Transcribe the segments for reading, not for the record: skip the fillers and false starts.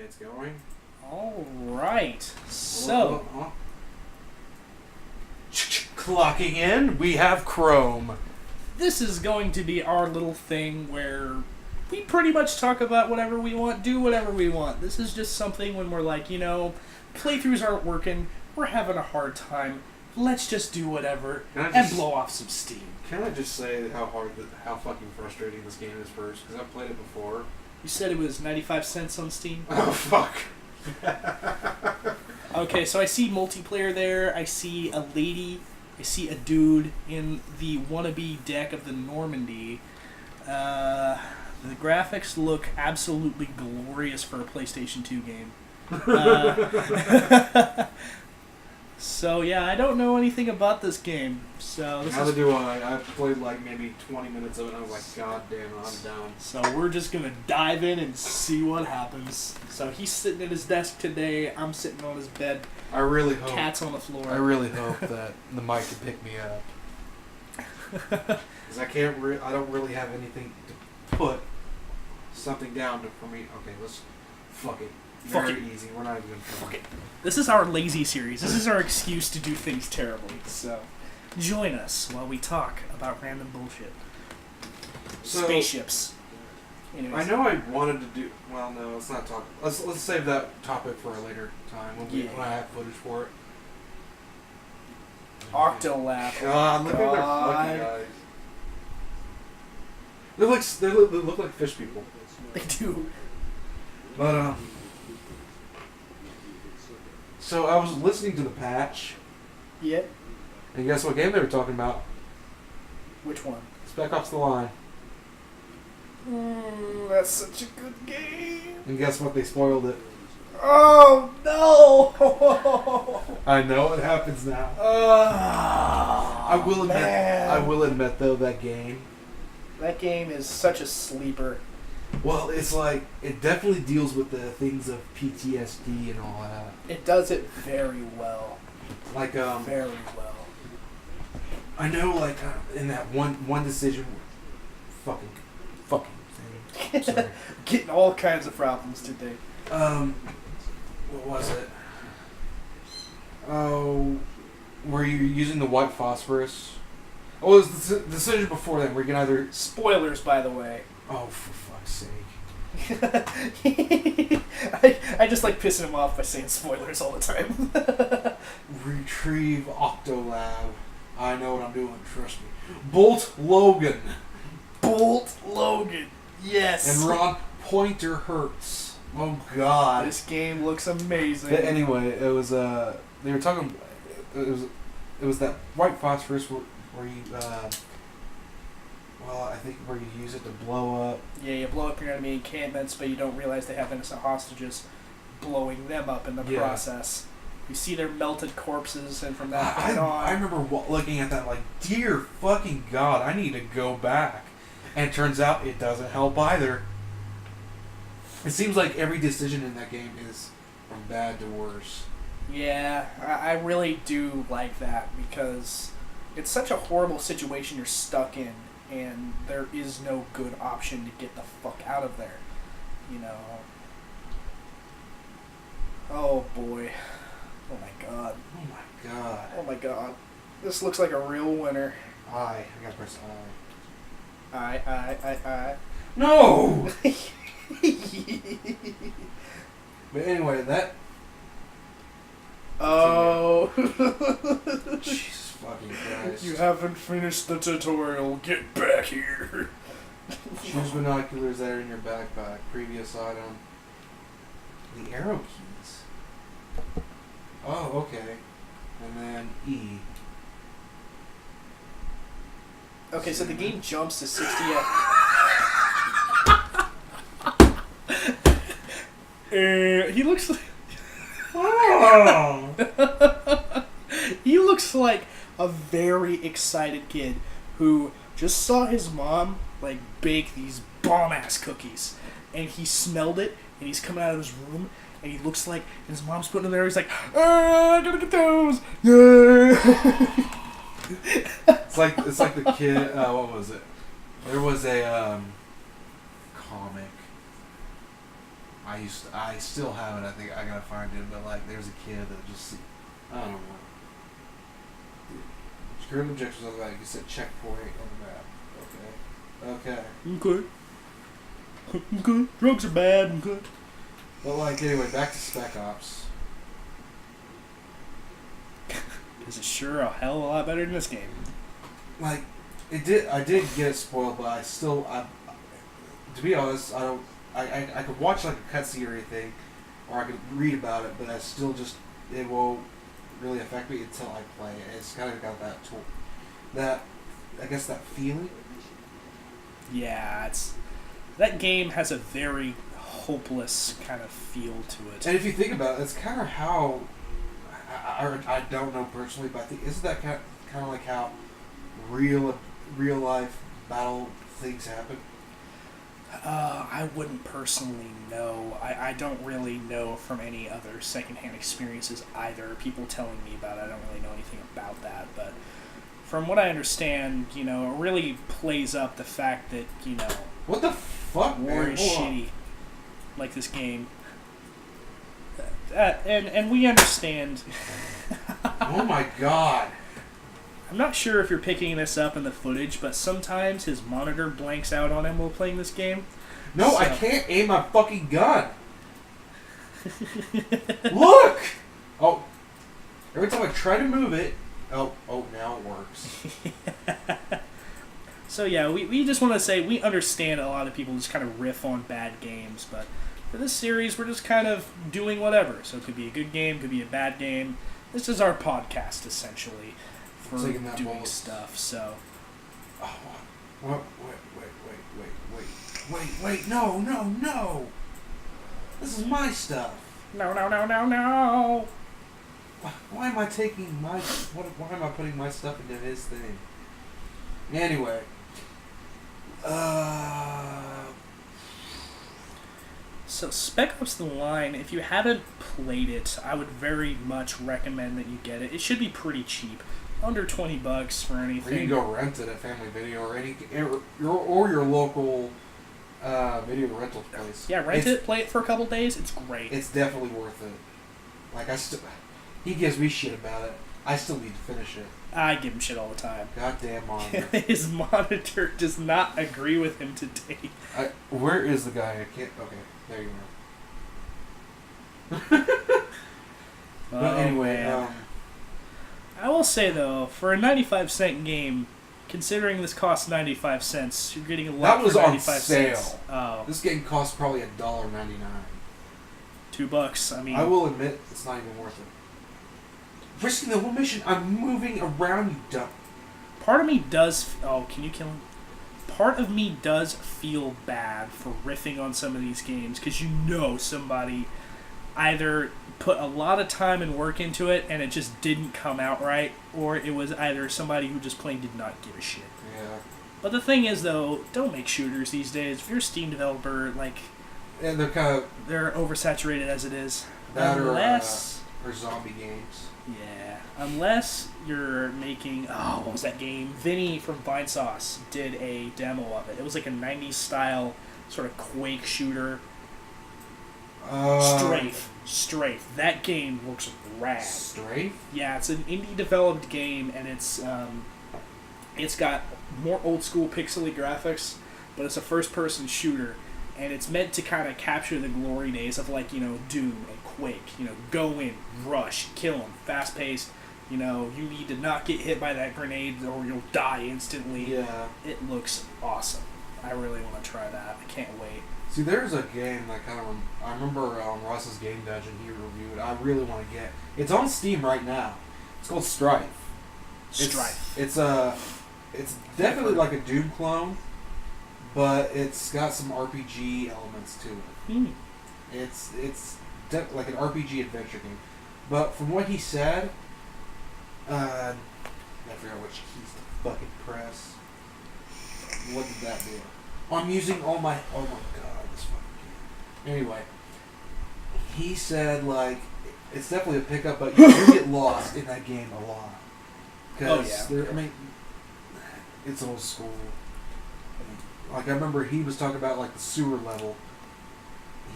it's going. All right. So, Clocking in, we have Chrome. this is going to be our little thing where we pretty much talk about whatever we want, do whatever we want. This is just something when we're like, playthroughs aren't working, we're having a hard time, let's just do whatever and blow off some steam. Can I just say how fucking frustrating this game is first? Because I've played it before. You said it was 95 cents on Steam? Oh, fuck. Okay, so I see multiplayer there, I see a lady, I see a dude in the wannabe deck of the Normandy. The graphics look absolutely glorious for a PlayStation 2 game. So yeah, I don't know anything about this game. So Neither do I. I played like maybe 20 minutes of it and I was like, God damn it, I'm down. So we're just gonna dive in and see what happens. So he's sitting at his desk today, I'm sitting on his bed. I really hope. Cat's on the floor. I really hope that the mic can pick me up. Because I don't really have anything to put something down for me. Okay, let's fuck it. Very easy. We're not even gonna fuck it. This is our lazy series. This is our excuse to do things terribly. So join us while we talk about random bullshit. So, spaceships. Anyways. I know I wanted to do. Well, no, let's not talk. Let's save that topic for a later time when I have footage for it. Octolab. God, look at their fucking eyes. They look like fish people. They do. But so I was listening to the patch. Yep. And guess what game they were talking about? Which one? Spec Ops: The Line. That's such a good game. And guess what? They spoiled it. Oh no! I know it happens now. I will admit. Man. I will admit though that game. That game is such a sleeper. Well, it's like it definitely deals with the things of PTSD and all that. It does it very well. Like Very well. I know, like in that one decision, fucking thing. Sorry. Getting all kinds of problems today. What was it? Oh, were you using the white phosphorus? Oh, it was the decision before that where you can either... Spoilers, by the way. Oh, for fuck's sake. I just like pissing him off by saying spoilers all the time. Retrieve Octolab. I know what I'm doing, trust me. Bolt Logan. Bolt Logan. Yes. And Ron Pointer Hurts. Oh, God. This game looks amazing. But anyway, it was, they were talking, it was that white phosphorus where you, I think where you use it to blow up. Yeah, you blow up your enemy encampments, but you don't realize they have innocent hostages, blowing them up in the process. You see their melted corpses, and from that point on... I remember looking at that like, dear fucking God, I need to go back. And it turns out it doesn't help either. It seems like every decision in that game is from bad to worse. Yeah, I really do like that, because it's such a horrible situation you're stuck in, and there is no good option to get the fuck out of there. Oh boy. Oh my God. Oh my God. Oh my God. This looks like a real winner. I gotta press I. I. No! But anyway, that... Oh. Jesus fucking Christ. You haven't finished the tutorial. Get back here. Choose binoculars that are in your backpack. Previous item. The arrow keys. Oh, okay. And then E. Okay, so the game jumps to 60 he looks like... Oh! He looks like a very excited kid who just saw his mom like bake these bomb-ass cookies, and he smelled it, and he's coming out of his room, and he looks like his mom's putting them there. He's like, I gotta get those. Yeah. It's like the kid. What was it? There was a comic. I still have it. I think I gotta find it. But like, there's a kid that just, I don't know. Current objectives on the back. You said checkpoint on the map. Okay. Okay. Okay. Drugs are bad. Okay. But like, anyway, back to Spec Ops. This is sure a hell of a lot better than this game. Like, I did get it spoiled, but to be honest, I could watch like a cutscene or anything, or I could read about it, but I still just, it won't really affect me until I play it. It's kind of got that tool, I guess that feeling. Yeah, that game has a very hopeless kind of feel to it. And if you think about it, it's kind of how, I don't know personally, but I think, isn't that kind of like how real life battle things happen? I wouldn't personally know. I don't really know from any other secondhand experiences either. People telling me about it, I don't really know anything about that. But from what I understand, it really plays up the fact that, what the fuck, war man? is shitty. Like this game. And we understand. Oh my god. I'm not sure if you're picking this up in the footage, but sometimes his monitor blanks out on him while playing this game. No, so. I can't aim my fucking gun. Look! Oh, every time I try to move it, oh, now it works. So yeah, we just want to say we understand a lot of people just kind of riff on bad games, but for this series, we're just kind of doing whatever. So it could be a good game, could be a bad game. This is our podcast, essentially, for doing stuff, so... Oh, wait, no! This is my stuff! No! Why am I taking my... Why am I putting my stuff into his thing? Anyway. So Spec Ops The Line, if you haven't played it, I would very much recommend that you get it. It should be pretty cheap, under $20 for anything. Or you can go rent it at Family Video or your local video rental place. Yeah, rent it, play it for a couple days. It's great. It's definitely worth it. Like he gives me shit about it. I still need to finish it. I give him shit all the time. Goddamn monitor. His monitor does not agree with him today. Where is the guy? I can't. Okay, there you are. But anyway, I will say though, for a 95-cent game, considering this costs 95 cents, you're getting a lot that was for on 95 sale. cents. Oh. This game costs probably $1.99. $2. I mean, I will admit it's not even worth it. Risking the whole mission. I'm moving around, you dumb. Part of me does. Oh, can you kill him? Part of me does feel bad for riffing on some of these games because somebody either put a lot of time and work into it and it just didn't come out right, or it was either somebody who just plain did not give a shit. Yeah. But the thing is, though, don't make shooters these days. If you're a Steam developer, and they're oversaturated as it is. That unless or zombie games. Yeah, unless you're making... Oh, what was that game? Vinny from Vinesauce did a demo of it. It was like a 90s style sort of Quake shooter. Strafe. That game looks rad. Strafe? Yeah, it's an indie developed game, and it's got more old school pixely graphics, but it's a first person shooter, and it's meant to kind of capture the glory days of Doom and Quake. Go in, rush, kill them, fast paced. You need to not get hit by that grenade or you'll die instantly. Yeah. It looks awesome. I really want to try that. I can't wait. See, there's a game that I remember on Russ's Game Dungeon he reviewed. I really want to get. It's on Steam right now. It's called Strife. It's definitely like a Doom clone, but it's got some RPG elements to it. It's like an RPG adventure game. But from what he said, I forgot which keys to fucking press. What did that do? I'm using all my... Oh my god, this fucking game. Anyway, he said, it's definitely a pickup, but you do get lost in that game a lot. Because, it's old school. I remember he was talking about, the sewer level.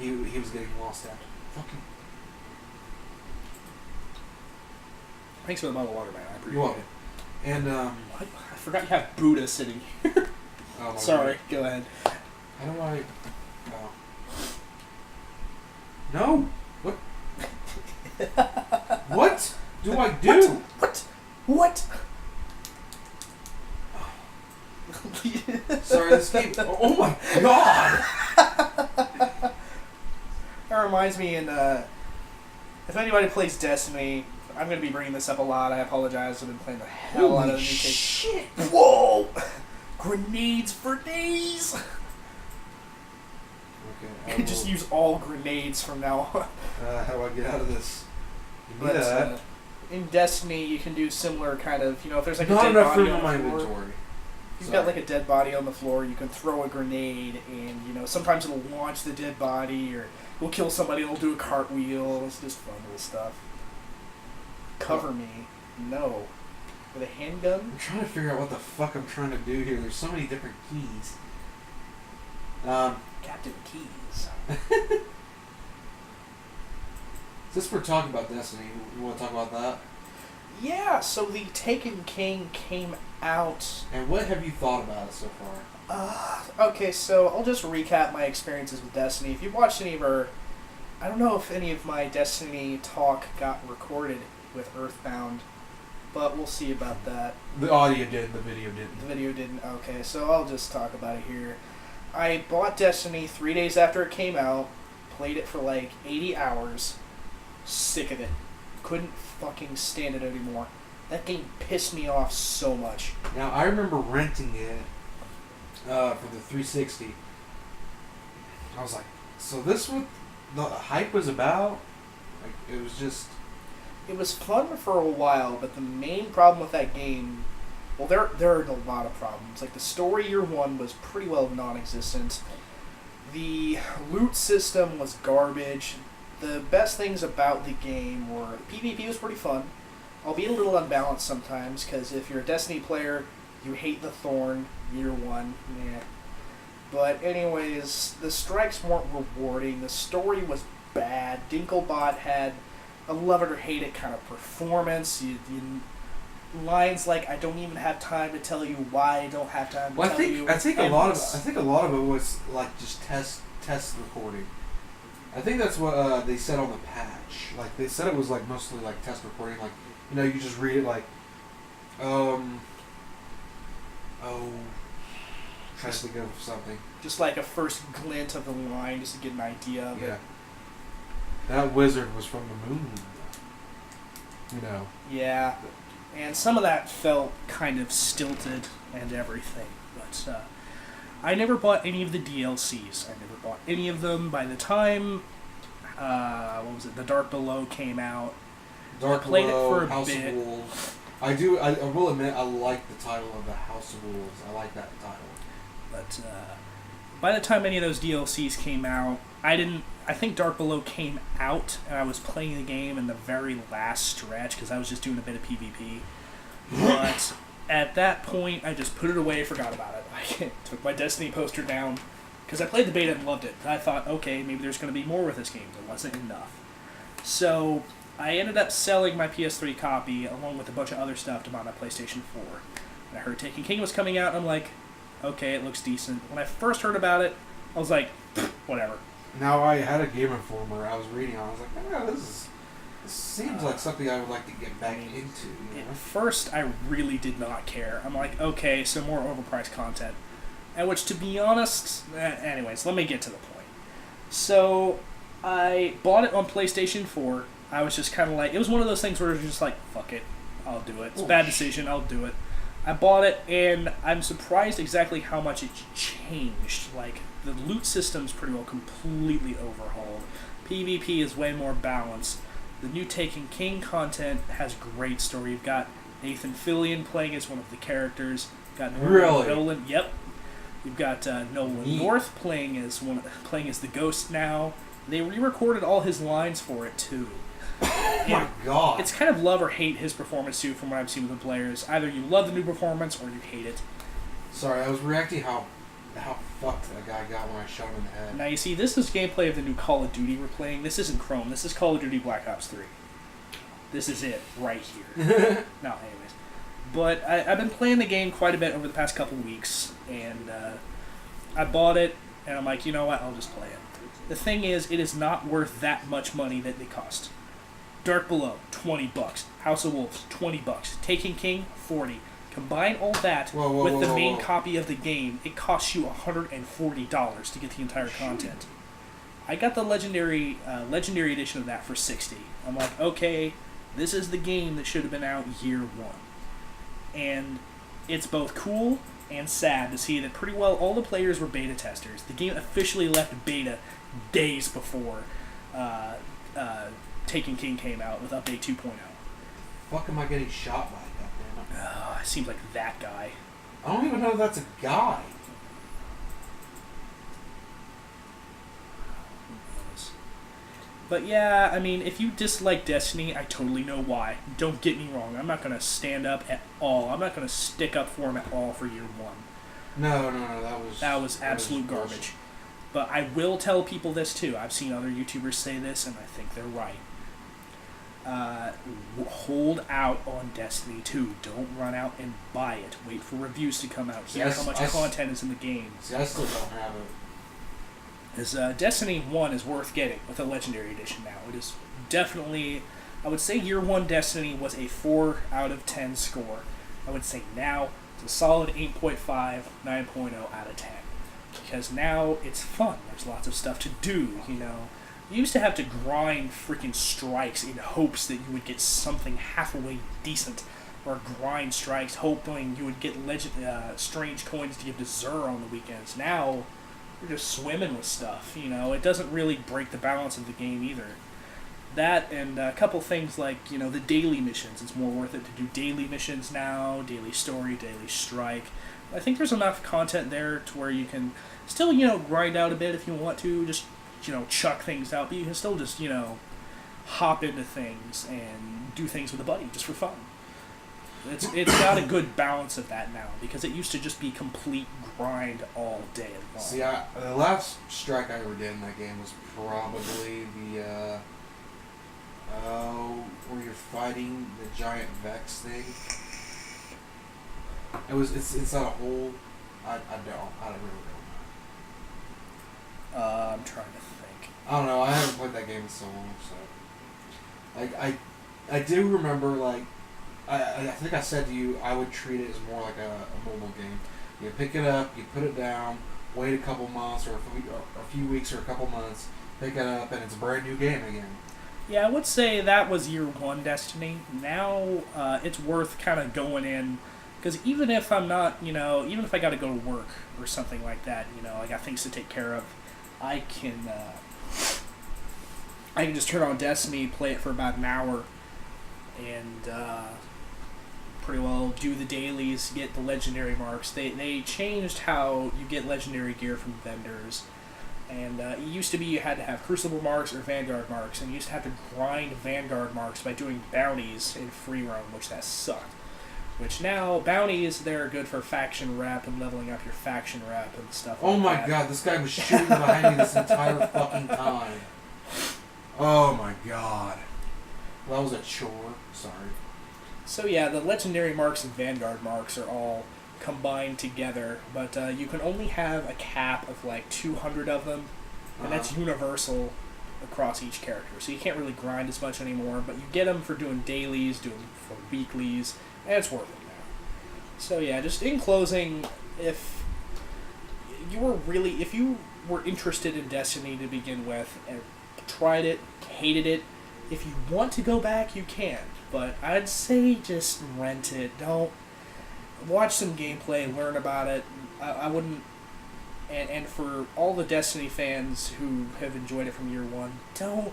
he was getting lost at. Fucking. Thanks for the bottle of water, man. I appreciate You're welcome. it. And What? I forgot you have Buddha sitting here. oh my Sorry, God. go ahead. How do I? Oh. No. What? What do I do? What? Sorry, this game. Oh my God. That reminds me, if anybody plays Destiny, I'm going to be bringing this up a lot. I apologize. I've been playing the hell out of the new game. shit. Whoa! Grenades for days! Okay. I could just use all grenades from now on. How do I get out of this? Give me But that. in Destiny, you can do similar kind of, if there's like a Not dead enough body room on in my the floor, inventory. if you've got like a dead body on the floor, you can throw a grenade, and sometimes it'll launch the dead body, or we'll kill somebody, it'll do a cartwheel. It's just fun little stuff. Cover me. No. With a handgun? I'm trying to figure out what the fuck I'm trying to do here. There's so many different keys. Captain Keys. Since we're talking about Destiny, you want to talk about that? Yeah, so the Taken King came out. And what have you thought about it so far? Okay, so I'll just recap my experiences with Destiny. If you've watched any of our... I don't know if any of my Destiny talk got recorded with Earthbound, but we'll see about that. The audio did, the video didn't. The video didn't. Okay, so I'll just talk about it here. I bought Destiny 3 days after it came out, played it for like 80 hours, sick of it. Couldn't fucking stand it anymore. That game pissed me off so much. Now, I remember renting it for the 360. I was like, so this what the hype was about? Like, it was just... It was fun for a while, but the main problem with that game, well, there are a lot of problems. Like, the story year one was pretty well non-existent. The loot system was garbage. The best things about the game were PvP was pretty fun, albeit a little unbalanced sometimes, because if you're a Destiny player, you hate the Thorn year one. Yeah. But anyways, the strikes weren't rewarding. The story was bad. Dinklebot had a love it or hate it kind of performance. Lines like "I don't even have time to tell you why I don't have time to Well, tell you." I think a lot of it was like just test recording. I think that's what they said on the patch. Like they said it was like mostly like test recording. Like you just read it like, try to think of something. Just like a first glint of the line, just to get an idea of it. That wizard was from the moon. Yeah, and some of that felt kind of stilted and everything. But I never bought any of the DLCs. I never bought any of them. By the time, The Dark Below came out. Dark I played Below, it for a House bit. of Wolves. I will admit, I like the title of the House of Wolves. I like that title. But by the time any of those DLCs came out, I think Dark Below came out, and I was playing the game in the very last stretch because I was just doing a bit of PvP. But at that point, I just put it away, forgot about it. I took my Destiny poster down because I played the beta and loved it. I thought, okay, maybe there's going to be more with this game. There wasn't enough. So I ended up selling my PS3 copy along with a bunch of other stuff to buy my PlayStation 4. And I heard Taken King was coming out, and I'm like, okay, it looks decent. When I first heard about it, I was like, whatever. Now, I had a Game Informer I was reading on. I was like, oh, this seems like something I would like to get back into. At first, I really did not care. I'm like, okay, so more overpriced content. And which, to be honest, anyways, let me get to the point. So, I bought it on PlayStation 4. I was just kind of like, it was one of those things where it was just like, fuck it, I'll do it. It's a bad decision, I'll do it. I bought it, and I'm surprised exactly how much it changed. Like, the loot system's pretty well completely overhauled. PvP is way more balanced. The new Taken King content has great story. You've got Nathan Fillion playing as one of the characters. You've got Nolan. Yep. You've got Nolan North playing as the Ghost now. They re-recorded all his lines for it too. Oh my god! It's kind of love or hate his performance too, from what I've seen with the players. Either you love the new performance or you hate it. Sorry, I was reacting how fuck that guy got when I shot him in the head. Now you see, this is gameplay of the new Call of Duty we're playing. This isn't Chrome. This is Call of Duty Black Ops 3. This is it right here. No, anyways. But I've been playing the game quite a bit over the past couple weeks, and I bought it, and I'm like, you know what, I'll just play it. The thing is, it is not worth that much money that they cost. Dark Below, $20. House of Wolves, $20. Taken King, $40. Combine all that with the main copy of the game, it costs you $140 to get the entire content. I got the legendary edition of that for $60. I'm like, okay, this is the game that should have been out year one. And it's both cool and sad to see that pretty well all the players were beta testers. The game officially left beta days before Taken King came out with Update 2.0. Fuck am I getting shot by? Oh, it seems like that guy. I don't even know if that's a guy. But yeah, I mean, if you dislike Destiny, I totally know why. Don't get me wrong. I'm not going to stand up at all. I'm not going to stick up for him at all for year one. No, that was absolute garbage. But I will tell people this too. I've seen other YouTubers say this, and I think they're right. Hold out on Destiny 2. Don't run out and buy it. Wait for reviews to come out. Hear how much content is in the game. See, I still don't have it. Because Destiny 1 is worth getting with a Legendary Edition now. It is definitely, I would say year 1 Destiny was a 4 out of 10 score. I would say now it's a solid 8.5, 9.0 out of 10. Because now it's fun. There's lots of stuff to do, you know. You used to have to grind freaking strikes in hopes that you would get something halfway decent, or grind strikes hoping you would get strange coins to give to Xur on the weekends. Now, you're just swimming with stuff, you know. It doesn't really break the balance of the game either. That and a couple things like, you know, the daily missions. It's more worth it to do daily missions now, daily story, daily strike. I think there's enough content there to where you can still, you know, grind out a bit if you want to, just, you know, chuck things out, but you can still just, you know, hop into things and do things with a buddy just for fun. It's got a good balance of that now, because it used to just be complete grind all day long. See, the last strike I ever did in that game was probably the where you're fighting the giant Vex thing. It's not a whole. I don't really know. I'm trying to think. I don't know. I haven't played that game in so long, so like I do remember, like I think I said to you I would treat it as more like a mobile game. You pick it up, you put it down, wait a couple months or a few weeks or a couple months, pick it up, and it's a brand new game again. Yeah, I would say that was year 1 Destiny. Now it's worth kind of going in. Because even if I'm not, you know, even if I got to go to work or something like that, you know, I got things to take care of, I can just turn on Destiny, play it for about an hour, and pretty well do the dailies, get the legendary marks. They changed how you get legendary gear from vendors, and it used to be you had to have Crucible marks or Vanguard marks, and you used to have to grind Vanguard marks by doing bounties in free roam, which that sucked. Which now, bounties, they're good for faction rep and leveling up your faction rep and stuff like that. Oh my god, this guy was shooting behind me this entire fucking time. Oh my god. That was a chore. Sorry. So yeah, the legendary marks and Vanguard marks are all combined together, but you can only have a cap of like 200 of them, and that's universal across each character. So you can't really grind as much anymore, but you get them for doing dailies, doing for weeklies, and it's worth it now. So yeah, just in closing, if you were interested in Destiny to begin with, and tried it, hated it, if you want to go back, you can. But I'd say just rent it. Don't watch some gameplay, learn about it. I wouldn't. And for all the Destiny fans who have enjoyed it from year 1, don't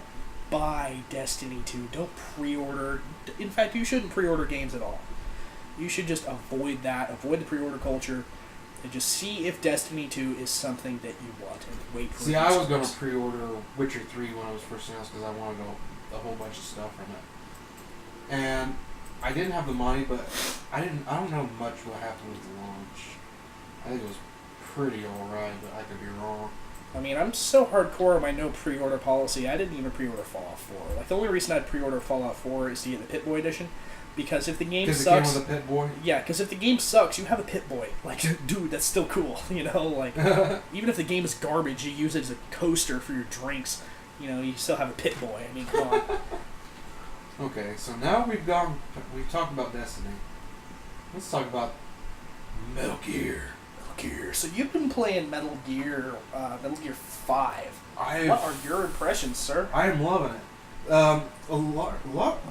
buy Destiny 2. Don't pre-order. In fact, you shouldn't pre-order games at all. You should just avoid that, avoid the pre-order culture, and just see if Destiny 2 is something that you want, and wait for it. See, I was going to pre-order Witcher 3 when I was first announced because I wanted a whole bunch of stuff from it. And I didn't have the money, but I don't know much what happened with the launch. I think it was pretty alright, but I could be wrong. I mean, I'm so hardcore on my no pre-order policy. I didn't even pre-order Fallout 4. Like, the only reason I'd pre-order Fallout 4 is to get the Pit-Boy edition. Because if the game Because it sucks... came with a Pit-Boy? Yeah, because if the game sucks, you have a Pit-Boy. Like, dude, that's still cool, you know? Like, even if the game is garbage, you use it as a coaster for your drinks. You know, you still have a Pit-Boy. I mean, come on. Okay, so now we've talked about Destiny. Let's talk about Metal Gear. So you've been playing Metal Gear 5. What are your impressions, sir? I am loving it. A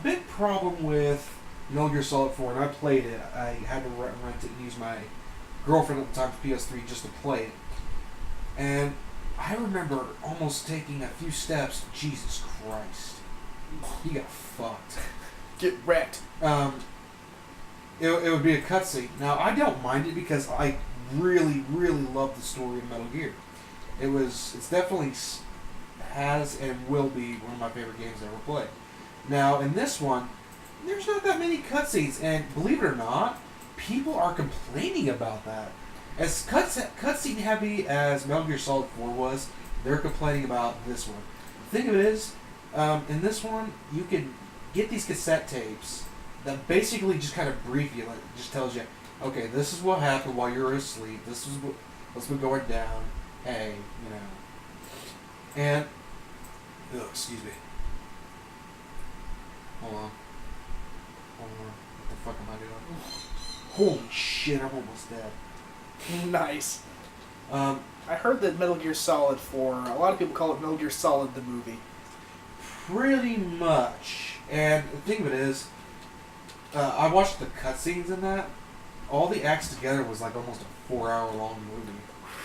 big problem with Metal Gear Solid 4, and I played it. I had to rent it and use my girlfriend at the time's PS3 just to play it. And I remember almost taking a few steps. Jesus Christ. He got fucked. Get wrecked. It would be a cutscene. Now, I don't mind it because I really, really love the story of Metal Gear. It's definitely has and will be one of my favorite games I ever played. Now, in this one, there's not that many cutscenes, and believe it or not, people are complaining about that. As cutscene heavy as Metal Gear Solid 4 was, they're complaining about this one. The thing of it is, in this one, you can get these cassette tapes that basically just kind of brief you, like just tells you, okay, this is what happened while you were asleep. This is what's been going down. Hey, you know. And excuse me. Hold on. What the fuck am I doing? Holy shit! I'm almost dead. Nice. I heard that Metal Gear Solid 4, a lot of people call it Metal Gear Solid the movie. Pretty much. And the thing of it is, I watched the cutscenes in that. All the acts together was like almost a 4-hour long movie.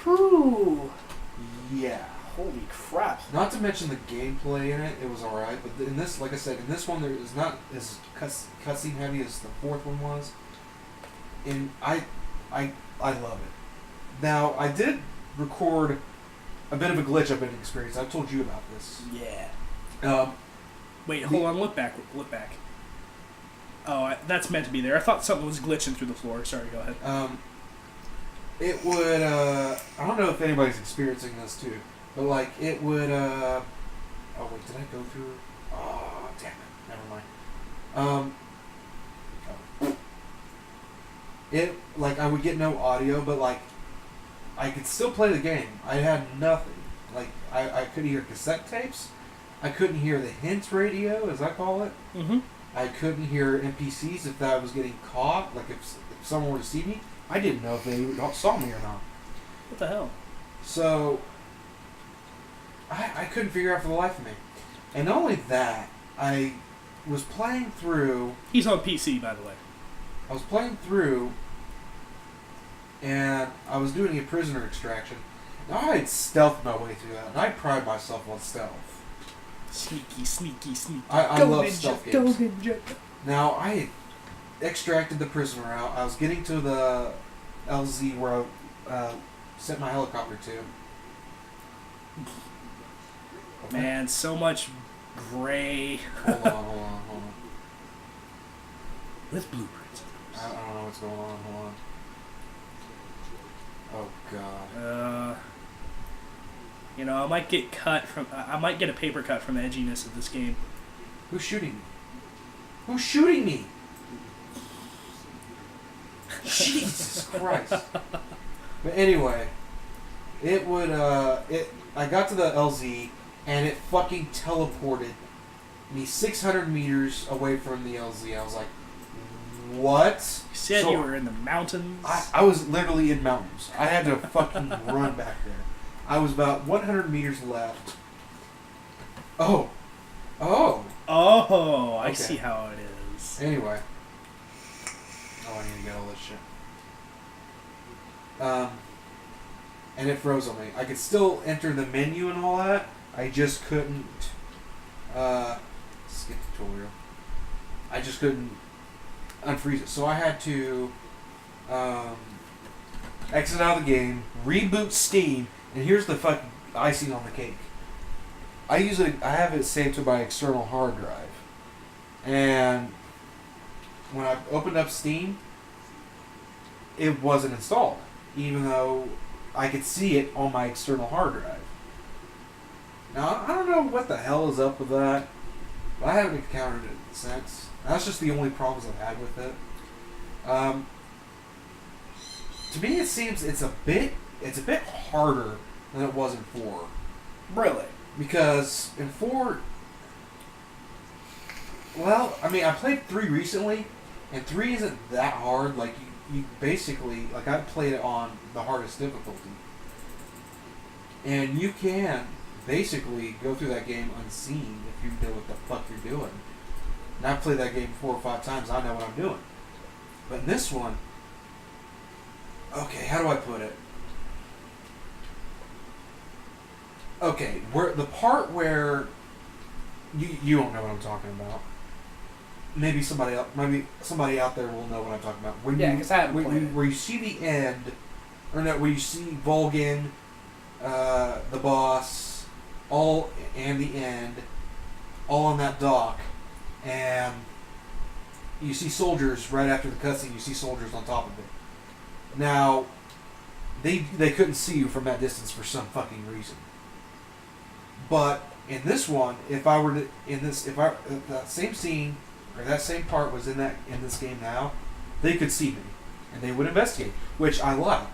Whew. Yeah. Holy crap. Not to mention the gameplay in it, it was alright. But in this, like I said, in this one, there is not as cutscene heavy as the fourth one was. And I love it. Now, I did record a bit of a glitch I've been experiencing. I've told you about this. Yeah. Wait, hold on. Look back. Oh, that's meant to be there. I thought something was glitching through the floor. Sorry, go ahead. It would, I don't know if anybody's experiencing this too, but like, it would, oh wait, did I go through? Oh, damn it. Never mind. It, like, I would get no audio, but like, I could still play the game. I had nothing. Like, I couldn't hear cassette tapes. I couldn't hear the hint radio, as I call it. Mm-hmm. I couldn't hear NPCs if I was getting caught. Like, if someone were to see me, I didn't know if they saw me or not. What the hell? So, I couldn't figure out for the life of me. And not only that, I was playing through... He's on PC, by the way. I was playing through, and I was doing a prisoner extraction. Now, I had stealthed my way through that, and I pride myself on stealth. Sneaky, sneaky, sneaky. I go love ninja, stealth go games. ninja. Now, I had extracted the prisoner out. I was getting to the LZ where I sent my helicopter to. Man, so much gray. Hold on. With blueprints. I don't know what's going on. Hold on. Oh, God. You know, I might get I might get a paper cut from the edginess of this game. Who's shooting me? Who's shooting me? Jesus Christ. But anyway, it would, I got to the LZ, and it fucking teleported me 600 meters away from the LZ. I was like, what? You said you were in the mountains. I was literally in mountains. I had to fucking run back there. I was about 100 meters left. Oh, I Okay. see how it is. Anyway. Oh, I need to get all this shit. And it froze on me. I could still enter the menu and all that. I just couldn't, skip tutorial. I just couldn't unfreeze it. So I had to, exit out of the game, reboot Steam, and here's the fucking icing on the cake. I have it saved to my external hard drive. And when I opened up Steam, it wasn't installed. Even though I could see it on my external hard drive. Now, I don't know what the hell is up with that, but I haven't encountered it since. That's just the only problems I've had with it. To me, it seems it's a bit harder than it was in 4. Really? Because in 4, well, I mean, I played 3 recently, and 3 isn't that hard. Like, you basically, like, I played it on the hardest difficulty. And you can basically go through that game unseen if you know what the fuck you're doing. And I've played that game 4 or 5 times, I know what I'm doing. But in this one, okay, how do I put it? Okay, where the part where you don't know what I'm talking about. Maybe somebody out there will know what I'm talking about. When Yeah, because I haven't played it. where you see the end, or no, where you see Volgin, the boss, all and the end, all on that dock, and you see soldiers right after the cutscene. You see soldiers on top of it. Now, they couldn't see you from that distance for some fucking reason. But in this one, if that same scene or that same part was in this game now, they could see me and they would investigate, which I like.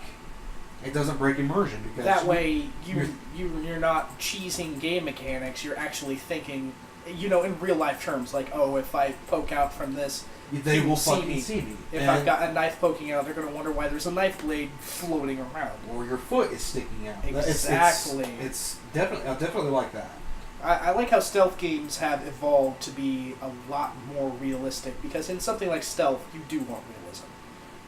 It doesn't break immersion because That way, you're not cheesing game mechanics. You're actually thinking, in real life terms, like, oh, if I poke out from this, they you will see fucking me. see me. If And- I've got a knife poking out, they're going to wonder why there's a knife blade floating around. or your foot is sticking out. Exactly. It's definitely, I definitely like that. I like how stealth games have evolved to be a lot more realistic, because in something like stealth, you do want realism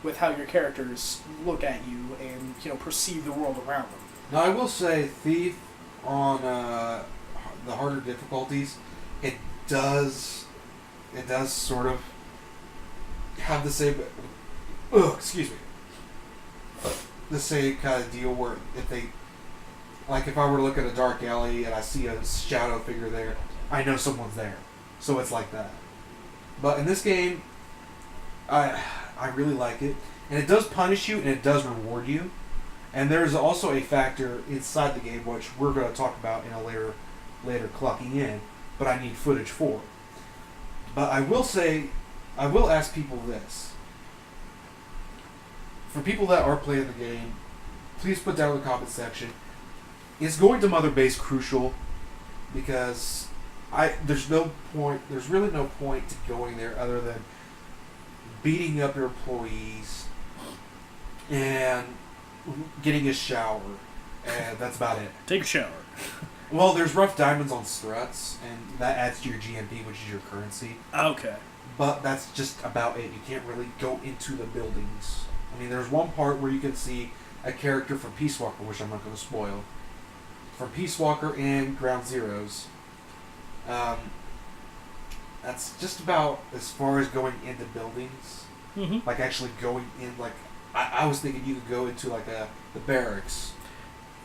with how your characters look at you and perceive the world around them. Now I will say, Thief on the harder difficulties, it does sort of have the same. Excuse me. The same kind of deal where if I were to look at a dark alley and I see a shadow figure there, I know someone's there. So it's like that. But in this game, I really like it, and it does punish you and it does reward you. And there's also a factor inside the game which we're going to talk about in a later clocking in, but I need footage for. But I will ask people this. For people that are playing the game, please put down in the comment section, is going to Mother Base crucial? Because there's really no point to going there other than beating up your employees and getting a shower, and that's about it. Take a shower. Well, there's rough diamonds on struts, and that adds to your GMP, which is your currency. Okay. But that's just about it. You can't really go into the buildings. I mean, there's one part where you can see a character from Peace Walker, which I'm not going to spoil, from Peace Walker and Ground Zeroes. That's just about as far as going into buildings. Mm-hmm. Like actually going in, like I was thinking you could go into like the barracks.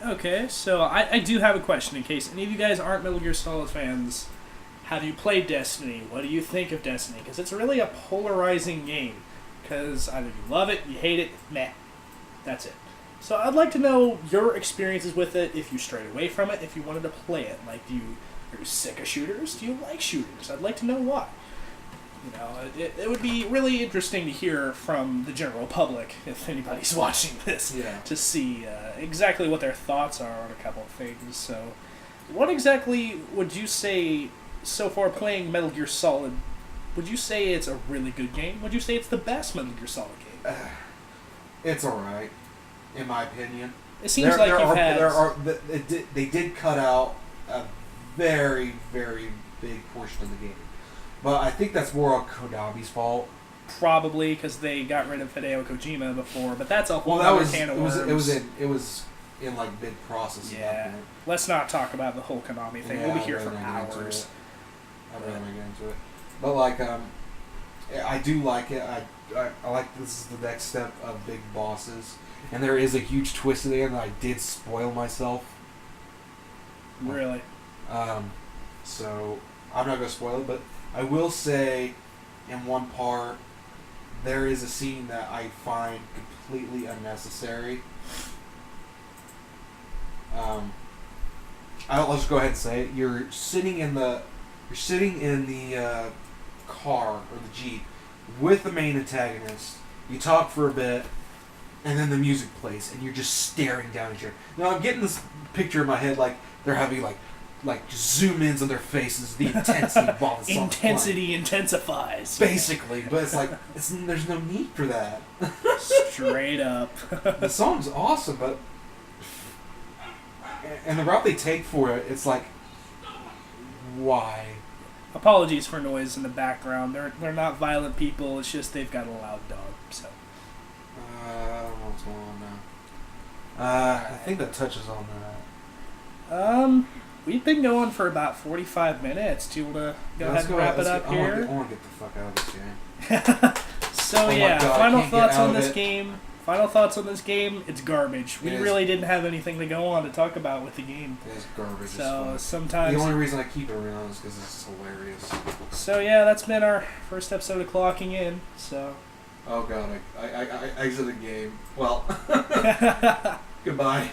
Okay, so I do have a question in case any of you guys aren't Metal Gear Solid fans. Have you played Destiny? What do you think of Destiny? Because it's really a polarizing game. Because either you love it, you hate it, meh. That's it. So I'd like to know your experiences with it, if you strayed away from it, if you wanted to play it. Like, are you sick of shooters? Do you like shooters? I'd like to know why. It would be really interesting to hear from the general public, if anybody's watching this, to see exactly what their thoughts are on a couple of things. So, what exactly would you say, so far playing Metal Gear Solid, would you say it's a really good game? Would you say it's the best Metal Gear Solid game? It's alright, in my opinion. It seems they did cut out a very, very big portion of the game. But I think that's more on Konami's fault. Probably because they got rid of Hideo Kojima before, but that's a whole Well, other can of worms. It was in like mid process. Yeah. Let's not talk about the whole Konami thing. We'll be here for hours. I really want to get into it. But like, I do like it. I like this is the next step of big bosses, and there is a huge twist at the end that I did spoil myself. Really? So I'm not gonna spoil it, but I will say, in one part, there is a scene that I find completely unnecessary. I'll just go ahead and say it. You're sitting in the car or the Jeep with the main antagonist. You talk for a bit, and then the music plays, and you're just staring down at your. Now I'm getting this picture in my head like they're having like zoom ins on their faces, the intensity of all the songs Intensity intensifies. basically, but it's like there's no need for that. Straight up. The song's awesome, but and the route they take for it, it's like, why? Apologies for noise in the background. They're not violent people. It's just they've got a loud dog. So. I don't know what's going on now. I think that touches on that. We've been going for about 45 minutes. Do you want to go ahead and wrap it up here? I want to get the fuck out of this game. So Oh my yeah, God, I final can't get thoughts out on of this it. game. Final thoughts on this game. It's garbage. We It is. really didn't have anything to go on to talk about with the game. It's garbage So as fuck. sometimes. The only reason I keep it around is because it's hilarious. So yeah, that's been our first episode of Clocking In. So. Oh god, I exit the game. Well, goodbye.